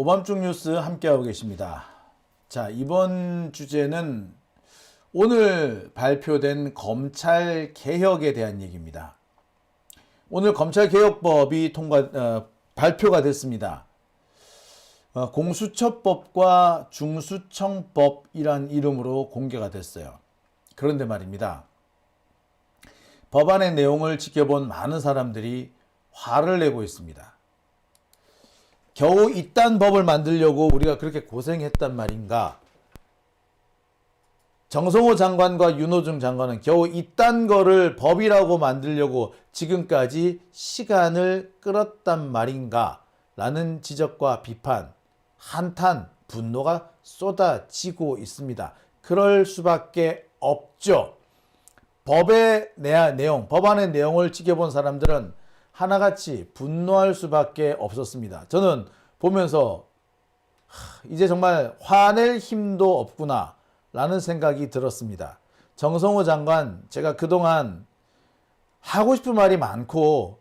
오밤중 뉴스 함께하고 계십니다. 자, 이번 주제는 오늘 발표된 검찰 개혁에 대한 얘기입니다. 오늘 검찰개혁법이 발표가 됐습니다. 공수처법과 중수청법이란 이름으로 공개가 됐어요. 그런데 말입니다. 법안의 내용을 지켜본 많은 사람들이 화를 내고 있습니다. 겨우 이딴 법을 만들려고 우리가 그렇게 고생했단 말인가? 정성호 장관과 윤호중 장관은 겨우 이딴 거를 법이라고 만들려고 지금까지 시간을 끌었단 말인가? 라는 지적과 비판, 한탄, 분노가 쏟아지고 있습니다. 그럴 수밖에 없죠. 법안의 내용을 지켜본 사람들은 하나같이 분노할 수밖에 없었습니다. 저는 보면서 이제 정말 화낼 힘도 없구나 라는 생각이 들었습니다. 정성호 장관, 제가 그동안 하고 싶은 말이 많고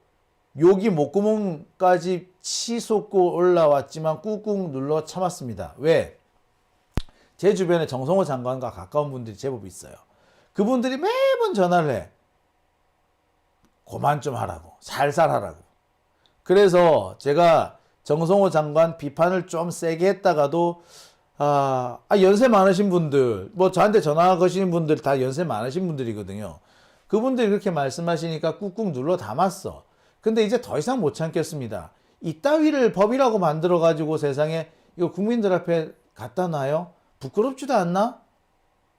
욕이 목구멍까지 치솟고 올라왔지만 꾹꾹 눌러 참았습니다. 왜? 제 주변에 정성호 장관과 가까운 분들이 제법 있어요. 그분들이 매번 전화를 해. 그만 좀 하라고. 살살 하라고. 그래서 제가 정성호 장관 비판을 좀 세게 했다가도 연세 많으신 분들, 저한테 전화 거시는 분들 다 연세 많으신 분들이거든요. 그분들이 그렇게 말씀하시니까 꾹꾹 눌러 담았어. 근데 이제 더 이상 못 참겠습니다. 이따위를 법이라고 만들어가지고 세상에 이거 국민들 앞에 갖다 놔요? 부끄럽지도 않나?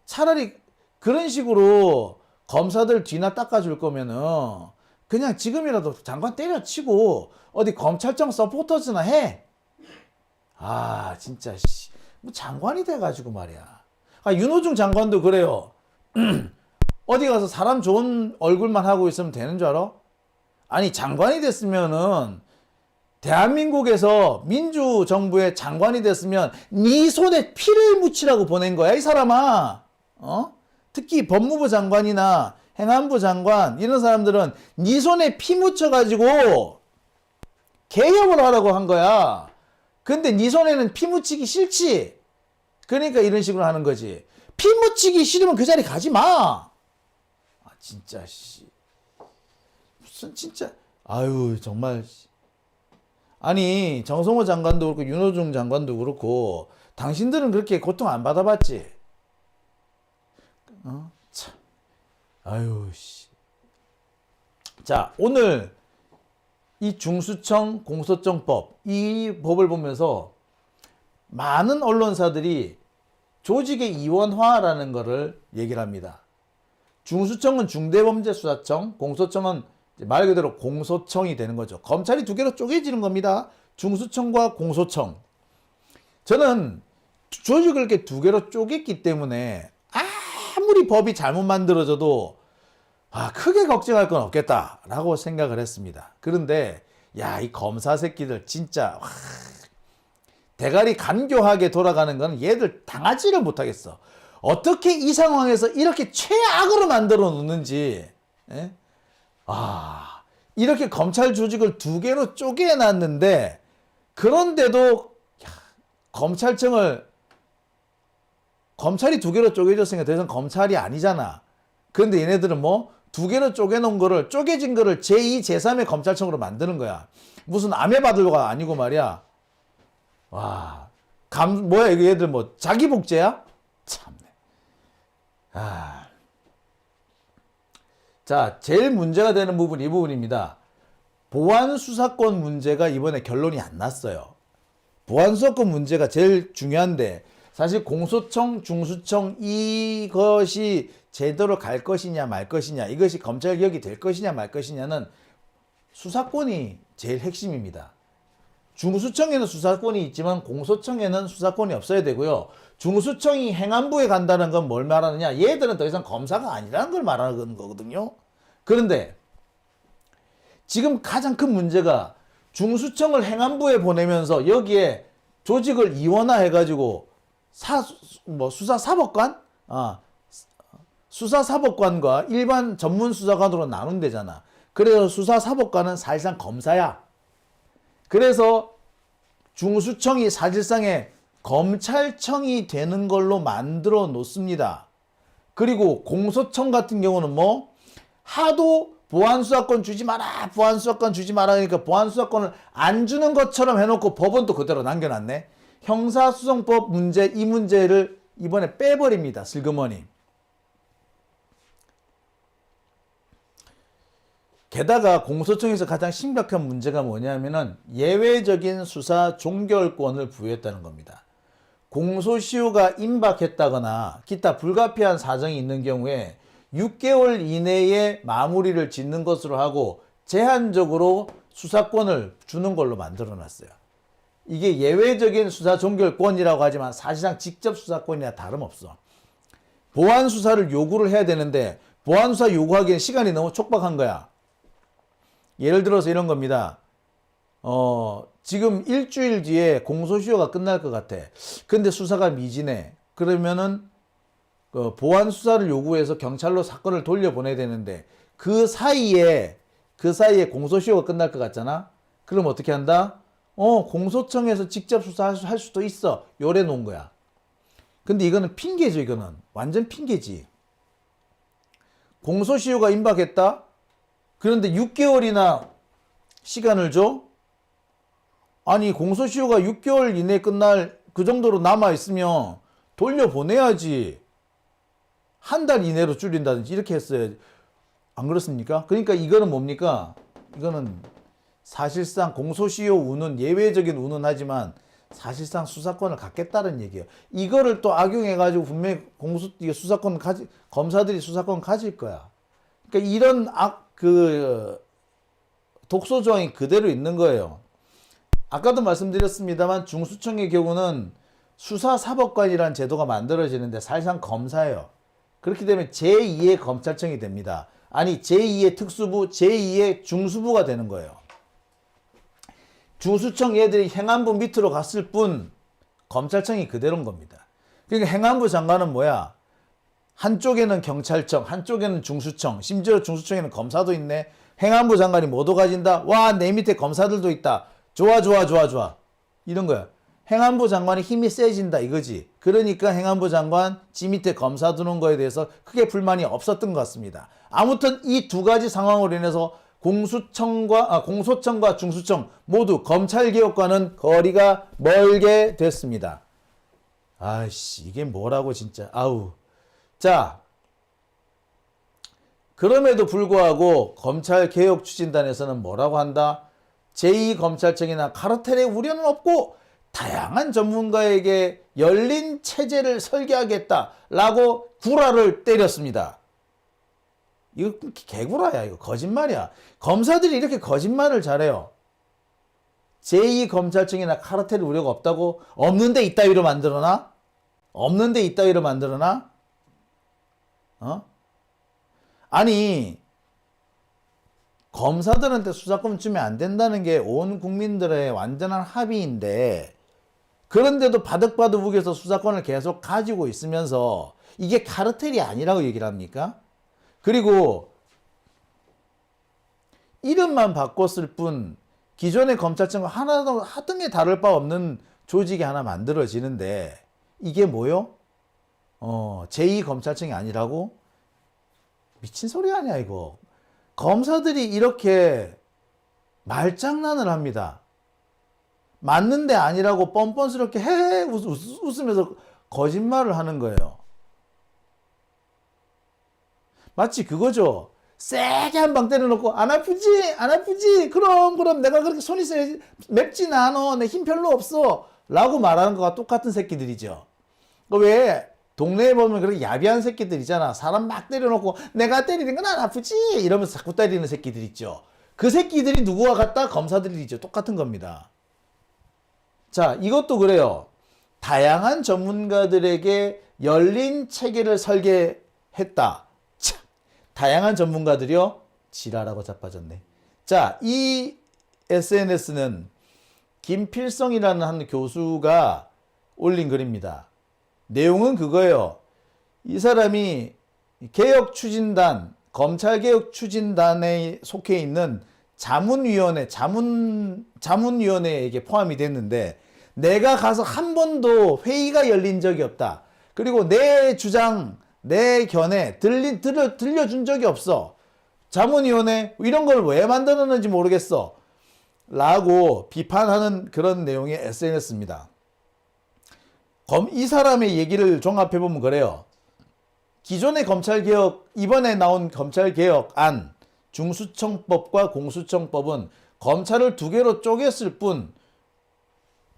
차라리 그런 식으로 검사들 뒤나 닦아줄 거면은 그냥 지금이라도 장관 때려치고 어디 검찰청 서포터즈나 해. 진짜 뭐 장관이 돼가지고 말이야. 윤호중 장관도 그래요. 어디 가서 사람 좋은 얼굴만 하고 있으면 되는 줄 알아? 아니, 장관이 됐으면은 대한민국에서 민주정부의 장관이 됐으면 네 손에 피를 묻히라고 보낸 거야, 이 사람아. 특히 법무부 장관이나 행안부 장관 이런 사람들은 네 손에 피 묻혀가지고 개혁을 하라고 한 거야. 근데 네 손에는 피 묻히기 싫지. 그러니까 이런 식으로 하는 거지. 피 묻히기 싫으면 그 자리 가지 마. 진짜 무슨 진짜 정말. 아니, 정성호 장관도 그렇고 윤호중 장관도 그렇고 당신들은 그렇게 고통 안 받아봤지? 참. 자, 오늘 이 중수청 공소청법, 이 법을 보면서 많은 언론사들이 조직의 이원화라는 것을 얘기를 합니다. 중수청은 중대범죄수사청, 공소청은 말 그대로 공소청이 되는 거죠. 검찰이 두 개로 쪼개지는 겁니다. 중수청과 공소청. 저는 조직을 이렇게 두 개로 쪼갰기 때문에 아무리 법이 잘못 만들어져도 크게 걱정할 건 없겠다라고 생각을 했습니다. 그런데 이 검사 새끼들 진짜 대가리 간교하게 돌아가는 건 얘들 당하지를 못하겠어. 어떻게 이 상황에서 이렇게 최악으로 만들어 놓는지. 이렇게 검찰 조직을 두 개로 쪼개놨는데 그런데도 검찰이 두 개로 쪼개졌으니까 더 이상 검찰이 아니잖아. 그런데 얘네들은 두 개로 쪼개놓은 거를, 쪼개진 거를 제2, 제3의 검찰청으로 만드는 거야. 무슨 아메바들가 아니고 말이야. 이거 얘들 자기 복제야? 참네. 자, 제일 문제가 되는 부분이 이 부분입니다. 보안수사권 문제가 이번에 결론이 안 났어요. 보안수사권 문제가 제일 중요한데 사실 공소청, 중수청 이것이 제대로 갈 것이냐 말 것이냐, 이것이 검찰개혁이 될 것이냐 말 것이냐는 수사권이 제일 핵심입니다. 중수청에는 수사권이 있지만 공소청에는 수사권이 없어야 되고요. 중수청이 행안부에 간다는 건 뭘 말하느냐? 얘들은 더 이상 검사가 아니라는 걸 말하는 거거든요. 그런데 지금 가장 큰 문제가 중수청을 행안부에 보내면서 여기에 조직을 이원화해가지고 수사사법관? 수사사법관과 일반 전문수사관으로 나눈대잖아. 그래서 수사사법관은 사실상 검사야. 그래서 중수청이 사실상의 검찰청이 되는 걸로 만들어 놓습니다. 그리고 공소청 같은 경우는 뭐 하도 보안수사권 주지 마라, 보안수사권 주지 마라 그러니까 보안수사권을 안 주는 것처럼 해놓고 법은 또 그대로 남겨놨네. 형사소송법 문제, 이 문제를 이번에 빼버립니다. 슬그머니. 게다가 공소청에서 가장 심각한 문제가 뭐냐면은 예외적인 수사 종결권을 부여했다는 겁니다. 공소시효가 임박했다거나 기타 불가피한 사정이 있는 경우에 6개월 이내에 마무리를 짓는 것으로 하고 제한적으로 수사권을 주는 걸로 만들어 놨어요. 이게 예외적인 수사 종결권이라고 하지만 사실상 직접 수사권이나 다름없어. 보안 수사를 요구를 해야 되는데 보안 수사 요구하기엔 시간이 너무 촉박한 거야. 예를 들어서 이런 겁니다. 지금 일주일 뒤에 공소시효가 끝날 것 같아. 근데 수사가 미진해. 그러면은 보안 수사를 요구해서 경찰로 사건을 돌려보내야 되는데 그 사이에 공소시효가 끝날 것 같잖아. 그럼 어떻게 한다? 공소청에서 직접 수사할 수도 있어. 요래 놓은 거야. 근데 이거는 핑계죠. 이거는 완전 핑계지. 공소시효가 임박했다. 그런데 6개월이나 시간을 줘? 아니 공소시효가 6개월 이내에 끝날 그 정도로 남아있으면 돌려보내야지. 한 달 이내로 줄인다든지 이렇게 했어야지. 안 그렇습니까? 그러니까 이거는 뭡니까? 이거는 사실상 공소시효 운운, 예외적인 운운 하지만 사실상 수사권을 갖겠다는 얘기예요. 이거를 또 악용해가지고 분명히 수사권 검사들이 수사권 가질 거야. 그러니까 이런 독소 조항이 그대로 있는 거예요. 아까도 말씀드렸습니다만 중수청의 경우는 수사사법관이라는 제도가 만들어지는데 사실상 검사예요. 그렇게 되면 제2의 검찰청이 됩니다. 아니 제2의 특수부, 제2의 중수부가 되는 거예요. 중수청 얘들이 행안부 밑으로 갔을 뿐 검찰청이 그대로인 겁니다. 그러니까 행안부 장관은 뭐야? 한쪽에는 경찰청, 한쪽에는 중수청, 심지어 중수청에는 검사도 있네. 행안부 장관이 모두 가진다. 와, 내 밑에 검사들도 있다. 좋아. 이런 거야. 행안부 장관이 힘이 세진다 이거지. 그러니까 행안부 장관 지 밑에 검사 두는 거에 대해서 크게 불만이 없었던 것 같습니다. 아무튼 이 두 가지 상황으로 인해서 공소청과 중수청 모두 검찰개혁과는 거리가 멀게 됐습니다. 아이씨, 이게 뭐라고 진짜. 아우. 자, 그럼에도 불구하고 검찰개혁추진단에서는 뭐라고 한다? 제2검찰청이나 카르텔의 우려는 없고 다양한 전문가에게 열린 체제를 설계하겠다라고 구라를 때렸습니다. 이거 개구라야. 이거 거짓말이야. 검사들이 이렇게 거짓말을 잘해요. 제2검찰청이나 카르텔 우려가 없다고? 없는데 이따위로 만들어놔? 아니 검사들한테 수사권 주면 안 된다는 게 온 국민들의 완전한 합의인데 그런데도 바득바득 우겨서 수사권을 계속 가지고 있으면서 이게 카르텔이 아니라고 얘기를 합니까? 그리고 이름만 바꿨을 뿐 기존의 검찰청과 하나도 하등에 다를 바 없는 조직이 하나 만들어지는데 이게 뭐요? 제2검찰청이 아니라고? 미친 소리 아니야 이거. 검사들이 이렇게 말장난을 합니다. 맞는데 아니라고 뻔뻔스럽게 헤헤 웃으면서 거짓말을 하는 거예요. 마치 그거죠. 세게 한 방 때려놓고 안 아프지? 그럼 내가 그렇게 손이 맵진 않아. 내 힘 별로 없어. 라고 말하는 거와 똑같은 새끼들이죠. 왜 동네에 보면 그렇게 야비한 새끼들 있잖아. 사람 막 때려놓고 내가 때리는 건 안 아프지? 이러면서 자꾸 때리는 새끼들 있죠. 그 새끼들이 누구와 같다? 검사들이죠. 똑같은 겁니다. 자, 이것도 그래요. 다양한 전문가들에게 열린 체계를 설계했다. 참, 다양한 전문가들이요? 지랄하고 자빠졌네. 자, 이 SNS는 김필성이라는 한 교수가 올린 글입니다. 내용은 그거예요. 이 사람이 개혁추진단, 검찰개혁추진단에 속해 있는 자문위원회에 포함이 됐는데 내가 가서 한 번도 회의가 열린 적이 없다. 그리고 내 주장, 내 견해 들려준 적이 없어. 자문위원회 이런 걸 왜 만들었는지 모르겠어. 라고 비판하는 그런 내용의 SNS입니다. 이 사람의 얘기를 종합해보면 그래요. 기존의 검찰개혁, 이번에 나온 검찰개혁안, 중수청법과 공수청법은 검찰을 두 개로 쪼갰을 뿐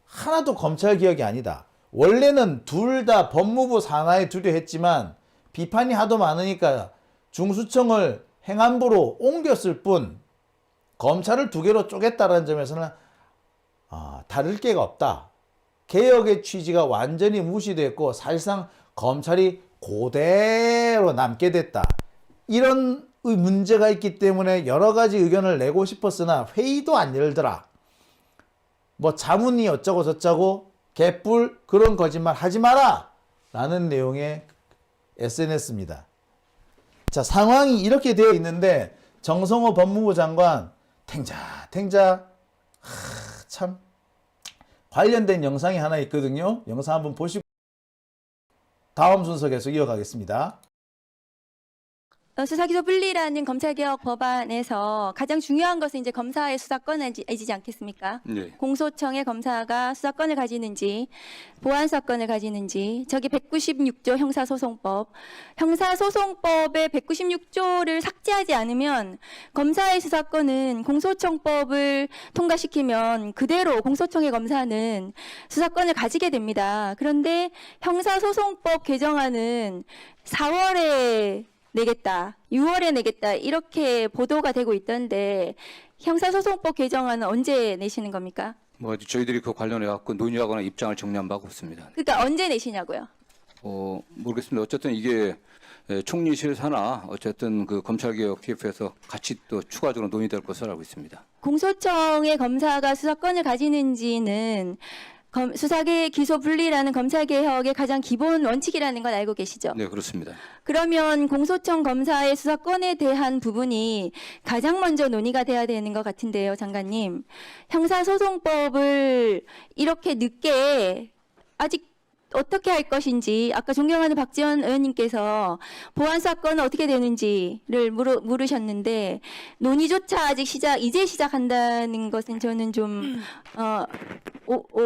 하나도 검찰개혁이 아니다. 원래는 둘 다 법무부 산하에 두려 했지만 비판이 하도 많으니까 중수청을 행안부로 옮겼을 뿐 검찰을 두 개로 쪼갰다는 점에서는 다를 게가 없다. 개혁의 취지가 완전히 무시됐고 사실상 검찰이 그대로 남게 됐다. 이런 문제가 있기 때문에 여러 가지 의견을 내고 싶었으나 회의도 안 열더라. 뭐 자문이 어쩌고 저쩌고 개뿔 그런 거짓말 하지 마라 라는 내용의 SNS입니다. 자, 상황이 이렇게 되어 있는데 정성호 법무부 장관 탱자 참 관련된 영상이 하나 있거든요. 영상 한번 보시고 다음 순서 계속 이어가겠습니다. 수사기소 분리라는 검찰개혁 법안에서 가장 중요한 것은 이제 검사의 수사권이지 않겠습니까? 네. 공소청의 검사가 수사권을 가지는지, 보안수사권을 가지는지, 저기 196조 형사소송법의 196조를 삭제하지 않으면 검사의 수사권은 공소청법을 통과시키면 그대로 공소청의 검사는 수사권을 가지게 됩니다. 그런데 형사소송법 개정안은 4월에 내겠다, 6월에 내겠다 이렇게 보도가 되고 있던데 형사소송법 개정안은 언제 내시는 겁니까? 뭐 저희들이 그 관련해 갖고 논의하거나 입장을 정리한 바가 없습니다. 그러니까 언제 내시냐고요? 모르겠습니다. 어쨌든 이게 총리실 산하 어쨌든 그 검찰개혁 TF에서 같이 또 추가적으로 논의될 것으로 알고 있습니다. 공소청의 검사가 수사권을 가지는지는 수사계 기소 분리라는 검찰개혁의 가장 기본 원칙이라는 건 알고 계시죠? 네, 그렇습니다. 그러면 공소청 검사의 수사권에 대한 부분이 가장 먼저 논의가 돼야 되는 것 같은데요, 장관님. 형사소송법을 이렇게 늦게 아직 어떻게 할 것인지, 아까 존경하는 박지원 의원님께서 보안사건은 어떻게 되는지를 물으셨는데 논의조차 아직 이제 시작한다는 것은 저는 좀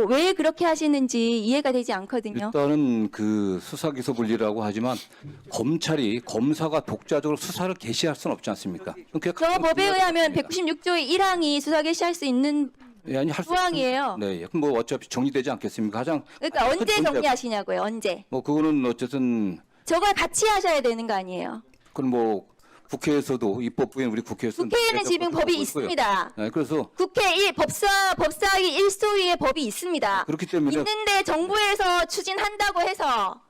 왜 그렇게 하시는지 이해가 되지 않거든요. 일단은 그 수사기소 분리라고 하지만 검사가 독자적으로 수사를 개시할 수는 없지 않습니까? 저 법에 의하면 196조의 1항이 수사 개시할 수 있는 아니 할 수 조항이에요. 네, 그럼 뭐 어차피 정리되지 않겠습니까? 그러니까 언제 정리하시냐고요, 언제? 뭐 그거는 어쨌든 저걸 같이 하셔야 되는 거 아니에요? 그럼 뭐 국회에서도 입법부인 우리 국회에서 국회에는 지금 법이 있습니다. 네, 그래서 국회 법사위 1소위에 법이 있습니다. 그렇기 때문에 있는데 정부에서 추진한다고 해서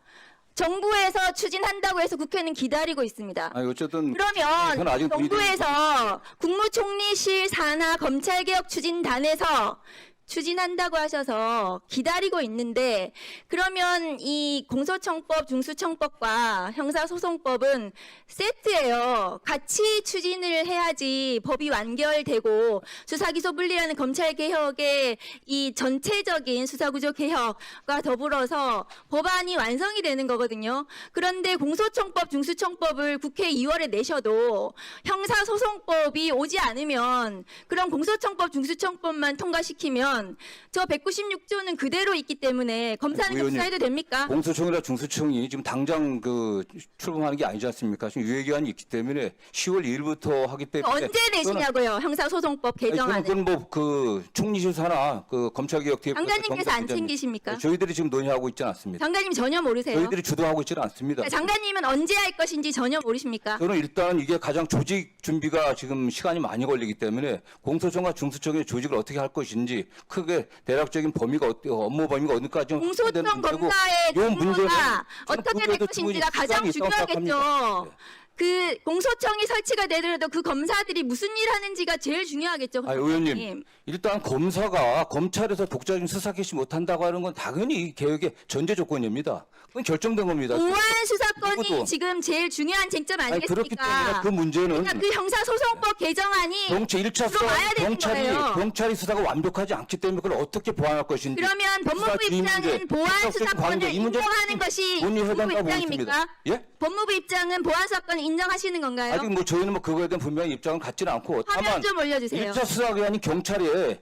국회는 기다리고 있습니다. 어쨌든 그러면 아직 정부에서 국무총리실 산하 검찰개혁 추진단에서 추진한다고 하셔서 기다리고 있는데 그러면 이 공소청법, 중수청법과 형사소송법은 세트예요. 같이 추진을 해야지 법이 완결되고 수사기소 분리라는 검찰개혁의 이 전체적인 수사구조 개혁과 더불어서 법안이 완성이 되는 거거든요. 그런데 공소청법, 중수청법을 국회 2월에 내셔도 형사소송법이 오지 않으면 그럼 공소청법, 중수청법만 통과시키면 저 196조는 그대로 있기 때문에 검사는 수사해도 됩니까? 공소청이나 중수청이 지금 당장 그 출범하는 게 아니지 않습니까? 지금 유예기한이 있기 때문에 10월 2일부터 하기 때문에 언제 내시냐고요? 형사소송법 개정안을. 그건 뭐 그 총리실 산하 그 검찰개혁 TF 장관님께서 안 챙기십니까? 저희들이 지금 논의하고 있지는 않습니다. 장관님 전혀 모르세요? 저희들이 주도하고 있지는 않습니다. 장관님은 언제 할 것인지 전혀 모르십니까? 저는 일단 이게 가장 조직 준비가 지금 시간이 많이 걸리기 때문에 공소청과 중수청의 조직을 어떻게 할 것인지 크게 대략적인 범위가 업무 범위가 어디까지 공소청 검사의 요 문제는 직무가 저는 어떻게 될 그거에도 것인지가 충분히 가장 시간이 있다고 중요하겠죠. 생각합니다. 그 공소청이 설치가 되더라도 그 검사들이 무슨 일 하는지가 제일 중요하겠죠. 아, 의원님, 일단 검사가 검찰에서 독자적인 수사 개시 못한다고 하는 건 당연히 이 개혁의 전제 조건입니다. 그건 결정된 겁니다. 보안 수사권이 누구도. 지금 제일 중요한 쟁점 아니, 그렇기 때문에 아니겠습니까? 그 문제는 그러니까 그 형사소송법 개정안이 경찰 1차 수사 들어와야 되는 거예요. 경찰이 수사가 완벽하지 않기 때문에 그걸 어떻게 보완할 것인지. 그러면 법무부 수사 주의 문제, 입장은 보안 수사적 수사권을 관계, 이 문제는 인정하는 것이 법무부 논의해달라고 입장입니까? 보겠습니다. 예? 법무부 입장은 보안 수사권을 인정하시는 건가요? 아직 뭐 저희는 뭐 그거에 대한 분명히 입장은 갖지는 않고 화면 다만 좀 올려주세요. 1차 수사기관인 경찰을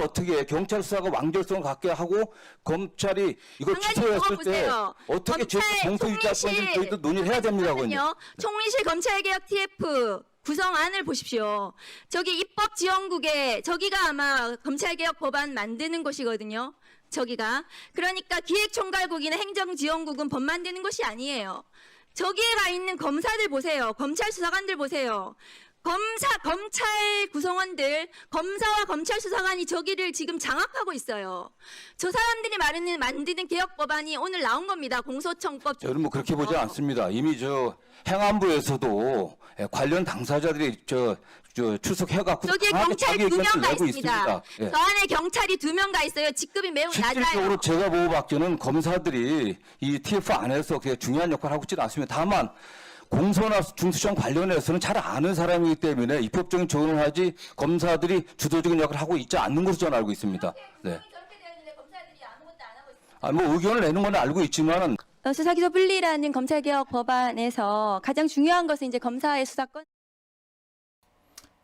어떻게 해? 경찰 수사가 완결성을 갖게 하고 검찰이 이걸 한 가지 취소했을 때 보세요. 어떻게 검찰 공소유지할건지 저희도 논의를 해야 됩니다. 그건요. 잠깐만요. 총리실 검찰개혁 TF 구성안을 보십시오. 저기 입법지원국에 저기가 아마 검찰개혁 법안 만드는 곳이거든요. 저기가. 그러니까 기획총괄국이나 행정지원국은 법 만드는 곳이 아니에요. 저기에 가 있는 검사들 보세요. 검찰 수사관들 보세요. 검찰 구성원들, 검사와 검찰 수사관이 저기를 지금 장악하고 있어요. 저 사람들이 만드는 개혁 법안이 오늘 나온 겁니다. 공소청법. 저는 뭐 그렇게 보지 않습니다. 이미 저 행안부에서도 관련 당사자들이 출석해갖고 저기에 강하게 경찰 자기 의견을 2명 가 내고 있습니다. 예. 저 안에 경찰이 2명 가 있어요. 직급이 매우 실질적으로 낮아요. 제가 보고받기는 검사들이 이 TF 안에서 그게 중요한 역할을 하고 있지는 않습니다. 다만 공소나 중수청 관련해서는 잘 아는 사람이기 때문에 입법적인 조언을 하지 검사들이 주도적인 역할을 하고 있지 않는 것으로 저는 알고 있습니다. 네. 아, 뭐 의견을 내는 건 알고 있지만은 수사기소 분리라는 검찰개혁 법안에서 가장 중요한 것은 이제 검사의 수사권.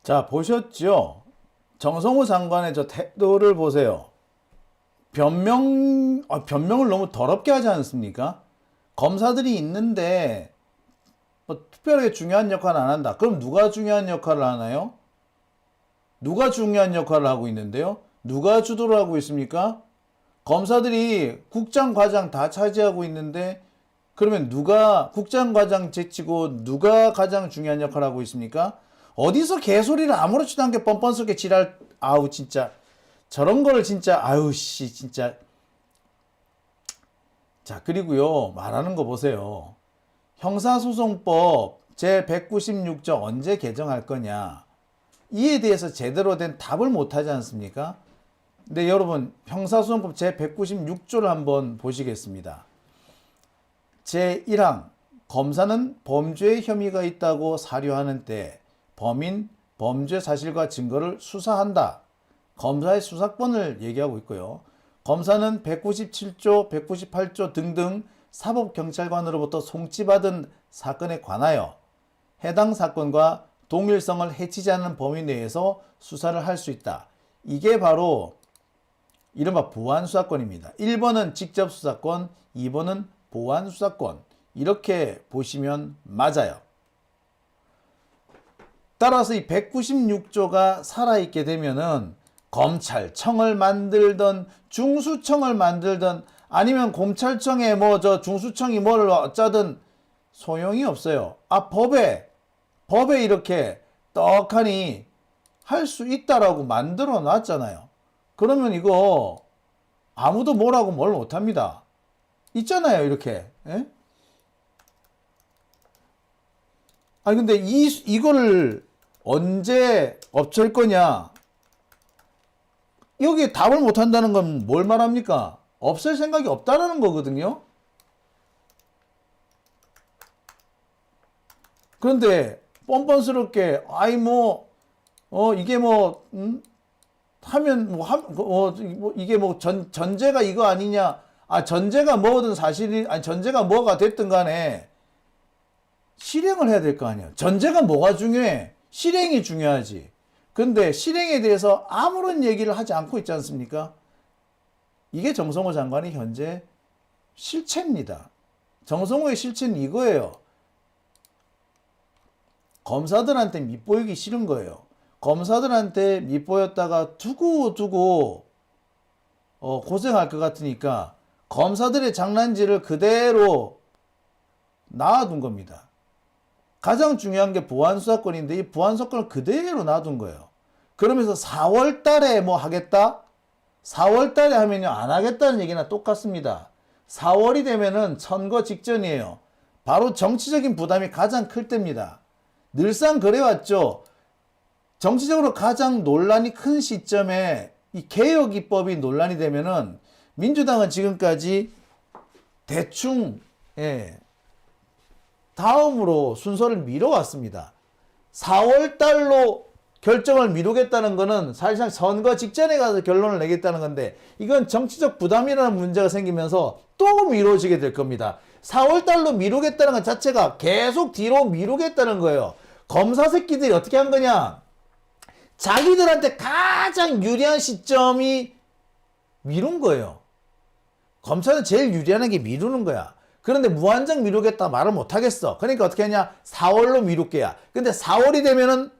자, 보셨죠? 정성호 장관의 저 태도를 보세요. 변명을 너무 더럽게 하지 않습니까? 검사들이 있는데 뭐 특별하게 중요한 역할을 안 한다. 그럼 누가 중요한 역할을 하나요? 누가 중요한 역할을 하고 있는데요? 누가 주도를 하고 있습니까? 검사들이 국장, 과장 다 차지하고 있는데 그러면 누가 국장, 과장 제치고 누가 가장 중요한 역할을 하고 있습니까? 어디서 개소리를 아무렇지도 않게 뻔뻔스럽게 지랄, 아우 진짜 저런 걸 진짜 아유 씨 진짜. 자, 그리고요 말하는 거 보세요. 형사소송법 제196조 언제 개정할 거냐, 이에 대해서 제대로 된 답을 못하지 않습니까? 근데 여러분 형사소송법 제196조를 한번 보시겠습니다. 제1항 검사는 범죄의 혐의가 있다고 사료하는 때 범인, 범죄 사실과 증거를 수사한다. 검사의 수사권을 얘기하고 있고요. 검사는 197조, 198조 등등 사법경찰관으로부터 송치받은 사건에 관하여 해당 사건과 동일성을 해치지 않는 범위 내에서 수사를 할 수 있다. 이게 바로 이른바 보안수사권입니다. 1번은 직접수사권, 2번은 보안수사권. 이렇게 보시면 맞아요. 따라서 이 196조가 살아있게 되면은 검찰청을 만들던 중수청을 만들던 아니면 검찰청에 뭐 저 중수청이 뭘 어쩌든 소용이 없어요. 아, 법에 이렇게 떡하니 할 수 있다라고 만들어 놨잖아요. 그러면 이거 아무도 뭐라고 뭘 못합니다. 있잖아요, 이렇게. 예? 아니 근데 이거를 언제 없앨 거냐? 여기에 답을 못한다는 건 뭘 말합니까? 없앨 생각이 없다라는 거거든요. 그런데 뻔뻔스럽게 아이 뭐 이게 뭐 하면 뭐 이게 뭐 전제가 이거 아니냐? 아, 전제가 뭐든 사실이 아니 전제가 뭐가 됐든 간에 실행을 해야 될 거 아니야. 전제가 뭐가 중요해? 실행이 중요하지. 근데 실행에 대해서 아무런 얘기를 하지 않고 있지 않습니까? 이게 정성호 장관의 현재 실체입니다. 정성호의 실체는 이거예요. 검사들한테 밉보이기 싫은 거예요. 검사들한테 밉보였다가 두고 고생할 것 같으니까 검사들의 장난질을 그대로 놔둔 겁니다. 가장 중요한 게 보안수사권인데 이 보안수사권을 그대로 놔둔 거예요. 그러면서 4월 달에 뭐 하겠다? 4월 달에 하면요 안 하겠다는 얘기나 똑같습니다. 4월이 되면은 선거 직전이에요. 바로 정치적인 부담이 가장 클 때입니다. 늘상 그래왔죠. 정치적으로 가장 논란이 큰 시점에 이 개혁 입법이 논란이 되면은 민주당은 지금까지 대충 다음으로 순서를 미뤄왔습니다. 4월 달로 결정을 미루겠다는 거는 사실상 선거 직전에 가서 결론을 내겠다는 건데 이건 정치적 부담이라는 문제가 생기면서 또 미뤄지게 될 겁니다. 4월 달로 미루겠다는 것 자체가 계속 뒤로 미루겠다는 거예요. 검사 새끼들이 어떻게 한 거냐? 자기들한테 가장 유리한 시점이 미룬 거예요. 검찰은 제일 유리한 게 미루는 거야. 그런데 무한정 미루겠다 말을 못 하겠어. 그러니까 어떻게 하냐? 4월로 미룰게야. 근데 4월이 되면은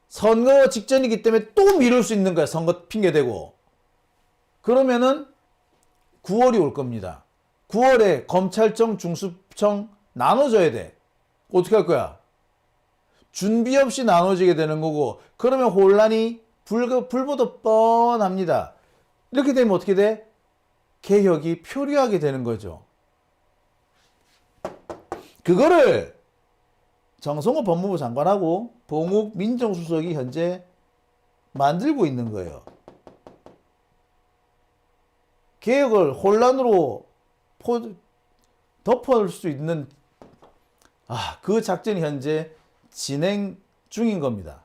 선거 직전이기 때문에 또 미룰 수 있는 거야. 선거 핑계대고. 그러면은 9월이 올 겁니다. 9월에 검찰청, 중수청 나눠져야 돼. 어떻게 할 거야? 준비 없이 나눠지게 되는 거고 그러면 혼란이 불보듯 뻔합니다. 이렇게 되면 어떻게 돼? 개혁이 표류하게 되는 거죠. 그거를 정성호 법무부 장관하고 봉욱 민정수석이 현재 만들고 있는 거예요. 개혁을 혼란으로 덮을 수 있는 그 작전이 현재 진행 중인 겁니다.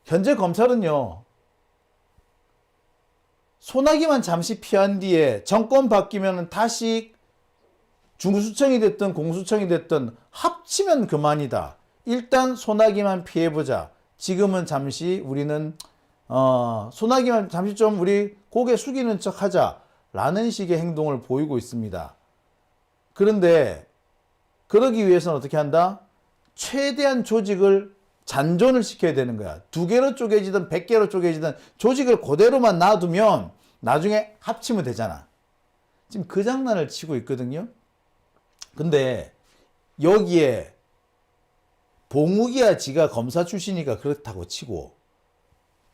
현재 검찰은요. 소나기만 잠시 피한 뒤에 정권 바뀌면 다시 중수청이 됐든 공수청이 됐든 합치면 그만이다. 일단 소나기만 피해보자. 지금은 잠시 우리는 소나기만 잠시 좀 우리 고개 숙이는 척 하자. 라는 식의 행동을 보이고 있습니다. 그런데 그러기 위해서는 어떻게 한다? 최대한 조직을 잔존을 시켜야 되는 거야. 2개로 쪼개지든 100개로 쪼개지든 조직을 그대로만 놔두면 나중에 합치면 되잖아. 지금 그 장난을 치고 있거든요. 근데 여기에 봉욱이야 지가 검사 출신이니까 그렇다고 치고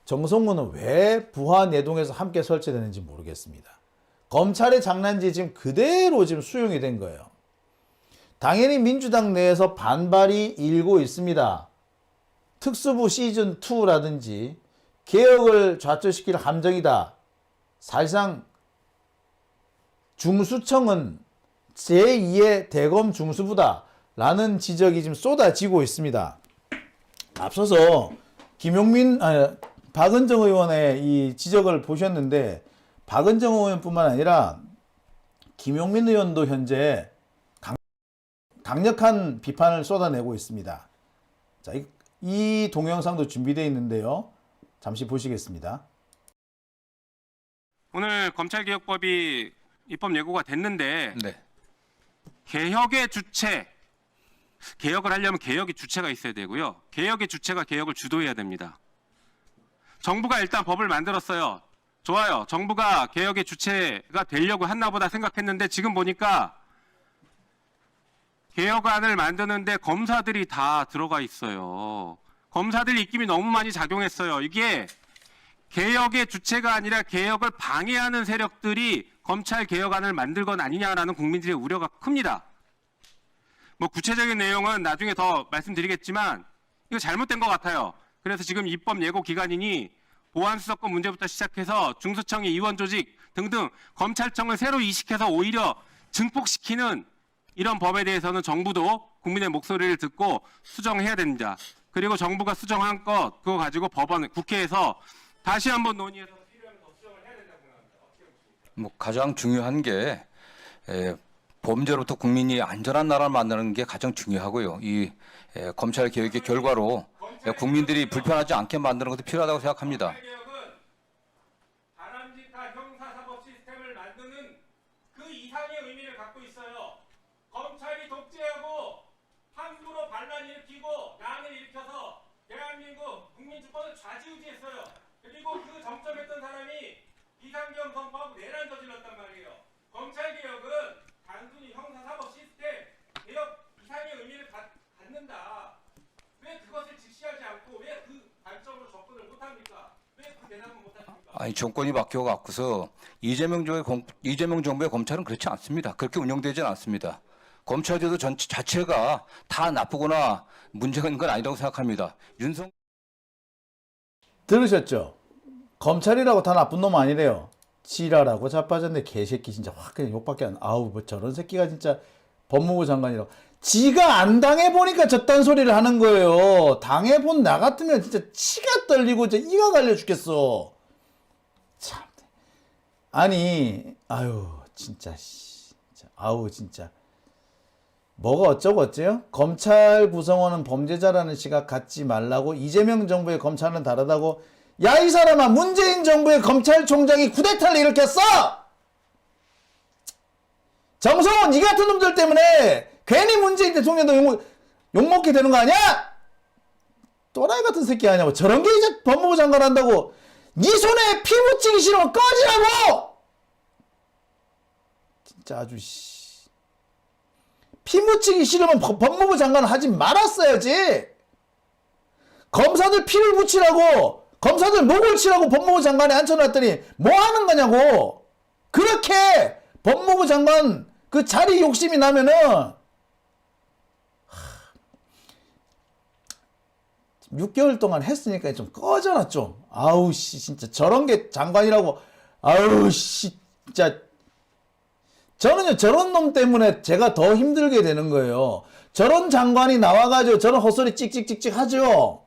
정성호는 왜 부하내동에서 함께 설치되는지 모르겠습니다. 검찰의 장난지 지금 그대로 지금 수용이 된 거예요. 당연히 민주당 내에서 반발이 일고 있습니다. 특수부 시즌2라든지 개혁을 좌초시킬 함정이다. 사실상 중수청은 제2의 대검 중수부다. 라는 지적이 지금 쏟아지고 있습니다. 앞서서 박은정 의원의 이 지적을 보셨는데 박은정 의원뿐만 아니라 김용민 의원도 현재 강력한 비판을 쏟아내고 있습니다. 자, 이 동영상도 준비되어 있는데요. 잠시 보시겠습니다. 오늘 검찰개혁법이 입법 예고가 됐는데 네. 개혁의 주체, 개혁을 하려면 개혁의 주체가 있어야 되고요. 개혁의 주체가 개혁을 주도해야 됩니다. 정부가 일단 법을 만들었어요. 좋아요. 정부가 개혁의 주체가 되려고 했나 보다 생각했는데 지금 보니까 개혁안을 만드는데 검사들이 다 들어가 있어요. 검사들 입김이 너무 많이 작용했어요. 이게 개혁의 주체가 아니라 개혁을 방해하는 세력들이 검찰 개혁안을 만들 건 아니냐라는 국민들의 우려가 큽니다. 뭐 구체적인 내용은 나중에 더 말씀드리겠지만 이거 잘못된 것 같아요. 그래서 지금 입법 예고 기간이니 보안수사권 문제부터 시작해서 중수청의 이원 조직 등등 검찰청을 새로 이식해서 오히려 증폭시키는 이런 법에 대해서는 정부도 국민의 목소리를 듣고 수정해야 됩니다. 그리고 정부가 수정한 것 그거 가지고 법원 국회에서 다시 한번 논의해서 필요하면 더 수정을 해야 된다고 생각합니다. 어떻게 보십니까? 뭐 가장 중요한 게 범죄로부터 국민이 안전한 나라를 만드는 게 가장 중요하고요. 이 검찰 개혁의 결과로 국민들이 불편하지 않게 만드는 것도 필요하다고 생각합니다. 검찰개혁은 바람직한 형사사법 시스템을 만드는 그 이상의 의미를 갖고 있어요. 검찰이 독재하고 함부로 반란 일으키고 난을 일으켜서 대한민국 국민주권을 좌지우지했어요. 그리고 그 정점했던 사람이 비상계엄 선포하고 내란 저질렀단 말이에요. 검찰개혁은 단순히 형사사법 시스템 개혁 이상의 의미를 갖는다. 왜 그것을 직시하지 않고 왜 그 관점으로 접근을 못합니까? 왜 그 대답을 못합니까? 아니 정권이 바뀌어갖고서 이재명 정부의 검찰은 그렇지 않습니다. 그렇게 운영되지는 않습니다. 검찰제도 자체가 다 나쁘거나 문제가 있는 건 아니라고 생각합니다. 들으셨죠? 검찰이라고 다 나쁜 놈 아니래요. 지랄하고 자빠졌네 개새끼 진짜 확 그냥 욕밖에 안. 아우 뭐 저런 새끼가 진짜 법무부 장관이라고. 지가 안 당해보니까 저딴 소리를 하는 거예요. 당해본 나 같으면 진짜 치가 떨리고 진짜 이가 갈려 죽겠어. 참. 아니 아유 진짜 아우 진짜 뭐가 어쩌고 어째요? 검찰 구성원은 범죄자라는 시각 갖지 말라고. 이재명 정부의 검찰은 다르다고. 야 이 사람아, 문재인 정부의 검찰총장이 쿠데타를 일으켰어. 정성원 이 같은 놈들 때문에 괜히 문재인 대통령도 욕먹게 되는 거 아니야? 또라이 같은 새끼 아니야. 저런 게 이제 법무부 장관 한다고. 네 손에 피 묻히기 싫으면 꺼지라고. 진짜 아주 피 묻히기 싫으면 법무부 장관 하지 말았어야지. 검사들 피를 묻히라고, 검사들 목을 치라고 법무부 장관에 앉혀놨더니 뭐 하는 거냐고. 그렇게 법무부 장관 그 자리 욕심이 나면은 6개월 동안 했으니까 좀 꺼져라 좀. 아우 씨 진짜 저런 게 장관이라고. 아우 씨 진짜. 저는요 저런 놈 때문에 제가 더 힘들게 되는 거예요. 저런 장관이 나와가지고 저런 헛소리 찍찍찍찍 하죠.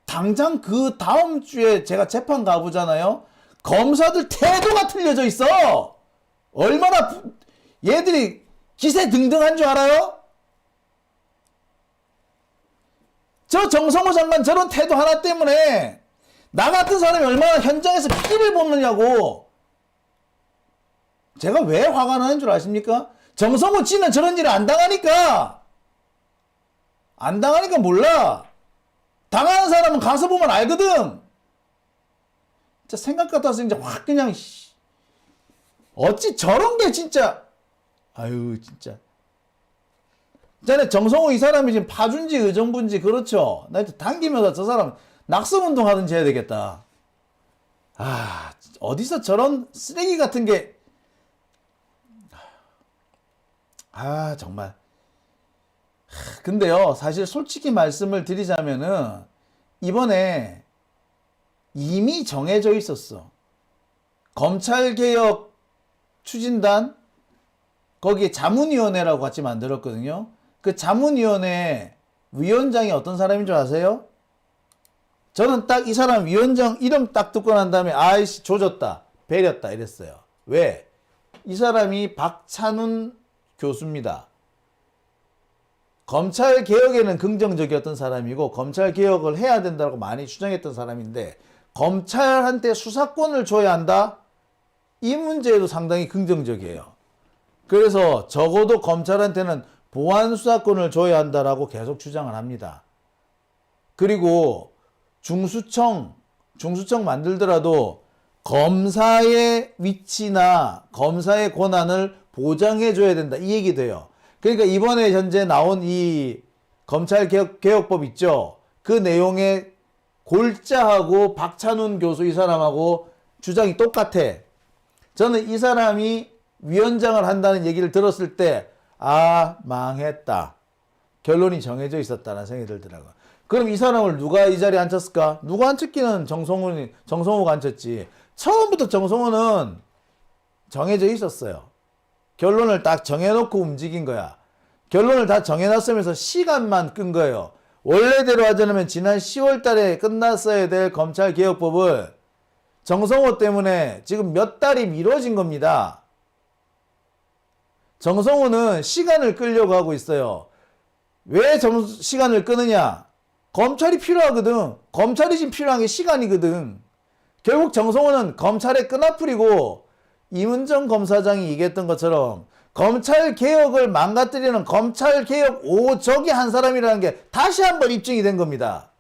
당장 그 다음 주에 제가 재판 가보잖아요. 검사들 태도가 틀려져 있어. 얼마나 얘들이 기세등등한 줄 알아요? 저 정성호 장관 저런 태도 하나 때문에 나 같은 사람이 얼마나 현장에서 피를 보느냐고. 제가 왜 화가 나는 줄 아십니까? 정성호 씨는 저런 일을 안 당하니까. 안 당하니까 몰라. 당하는 사람은 가서 보면 알거든. 진짜 생각 같아서 이제 확 그냥 어찌 저런 게 진짜. 아유 진짜. 전에 정성호 이 사람이 지금 파준지 의정부인지 그렇죠. 나 이제 당기면서 저 사람 낙선운동 하든지 해야 되겠다. 아 어디서 저런 쓰레기 같은 게. 아 정말. 근데요 사실 솔직히 말씀을 드리자면은 이번에 이미 정해져 있었어. 검찰개혁 추진단 거기에 자문위원회라고 같이 만들었거든요. 그 자문위원회 위원장이 어떤 사람인 줄 아세요? 저는 딱 이 사람 위원장 이름 딱 듣고 난 다음에 아이씨 조졌다 배렸다 이랬어요. 왜? 이 사람이 박찬훈 교수입니다. 검찰개혁에는 긍정적이었던 사람이고 검찰개혁을 해야 된다고 많이 주장했던 사람인데 검찰한테 수사권을 줘야 한다? 이 문제에도 상당히 긍정적이에요. 그래서 적어도 검찰한테는 보안수사권을 줘야 한다라고 계속 주장을 합니다. 그리고 중수청 만들더라도 검사의 위치나 검사의 권한을 보장해줘야 된다. 이 얘기도 해요. 그러니까 이번에 현재 나온 이 검찰개혁법 있죠. 그 내용에 골자하고 박찬훈 교수 이 사람하고 주장이 똑같아. 저는 이 사람이 위원장을 한다는 얘기를 들었을 때 아 망했다. 결론이 정해져 있었다는 생각이 들더라고요. 그럼 이 사람을 누가 이 자리에 앉혔을까? 누가 앉혔기는 정성호가 앉혔지. 처음부터 정성호는 정해져 있었어요. 결론을 딱 정해놓고 움직인 거야. 결론을 다 정해놨으면서 시간만 끈 거예요. 원래대로 하자면 지난 10월 달에 끝났어야 될 검찰개혁법을 정성호 때문에 지금 몇 달이 미뤄진 겁니다. 정성호는 시간을 끌려고 하고 있어요. 왜 시간을 끄느냐? 검찰이 필요하거든. 검찰이 지금 필요한 게 시간이거든. 결국 정성호는 검찰의 끈앞풀이고 이문정 검사장이 얘기했던 것처럼 검찰개혁을 망가뜨리는 검찰개혁 오적이 한 사람이라는 게 다시 한번 입증이 된 겁니다.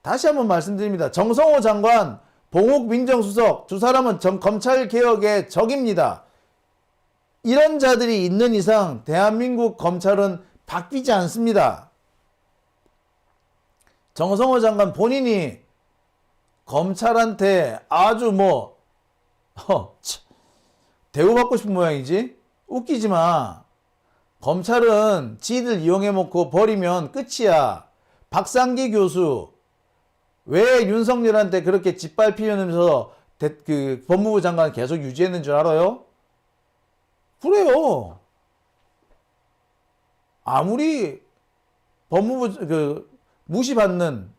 다시 한번 말씀드립니다. 정성호 장관, 봉욱 민정수석 두 사람은 검찰개혁의 적입니다. 이런 자들이 있는 이상 대한민국 검찰은 바뀌지 않습니다. 정성호 장관 본인이 검찰한테 아주 대우받고 싶은 모양이지. 웃기지 마. 검찰은 지들 이용해놓고 버리면 끝이야. 박상기 교수 왜 윤석열한테 그렇게 짓밟히면서 그 법무부 장관 계속 유지했는 줄 알아요? 그래요. 아무리 법무부 무시받는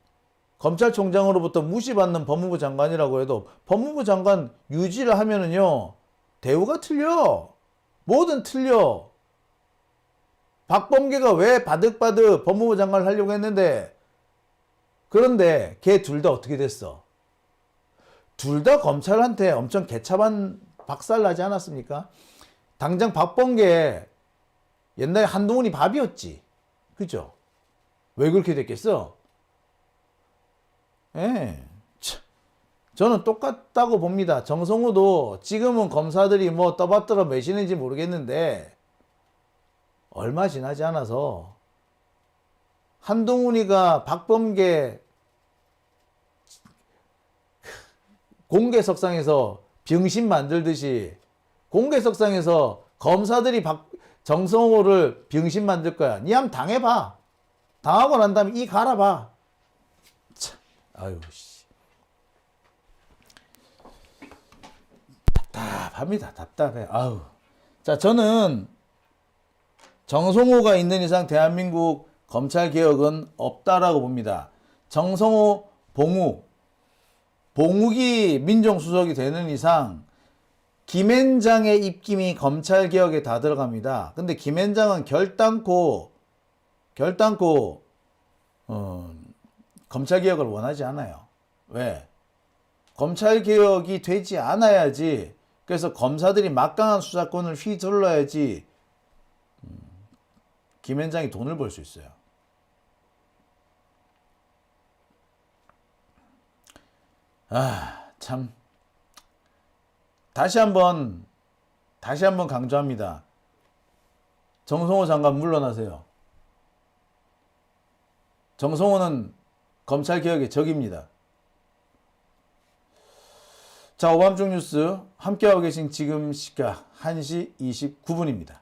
검찰총장으로부터 무시받는 법무부 장관이라고 해도 법무부 장관 유지를 하면은요 대우가 틀려. 뭐든 틀려. 박범계가 왜 바득바득 법무부 장관을 하려고 했는데 그런데 걔 둘 다 어떻게 됐어? 둘 다 검찰한테 엄청 개차반 박살나지 않았습니까? 당장 박범계 옛날에 한동훈이 밥이었지. 그죠? 왜 그렇게 됐겠어? 예. 참. 저는 똑같다고 봅니다. 정성호도 지금은 검사들이 뭐 떠받들어 매시는지 모르겠는데 얼마 지나지 않아서 한동훈이가 박범계 공개석상에서 병신 만들듯이 공개석상에서 검사들이 정성호를 병신 만들 거야. 니 한번 당해봐. 당하고 난 다음에 이 갈아봐. 참, 아유, 씨. 답답합니다. 답답해. 아유. 자, 저는 정성호가 있는 이상 대한민국 검찰 개혁은 없다라고 봅니다. 정성호, 봉욱이 민정수석이 되는 이상 김앤장의 입김이 검찰 개혁에 다 들어갑니다. 근데 김앤장은 결단코 검찰 개혁을 원하지 않아요. 왜? 검찰 개혁이 되지 않아야지. 그래서 검사들이 막강한 수사권을 휘둘러야지 김앤장이 돈을 벌 수 있어요. 참. 다시 한번 강조합니다. 정성호 장관 물러나세요. 정성호는 검찰 개혁의 적입니다. 자, 오밤중 뉴스 함께하고 계신 지금 시각 1시 29분입니다.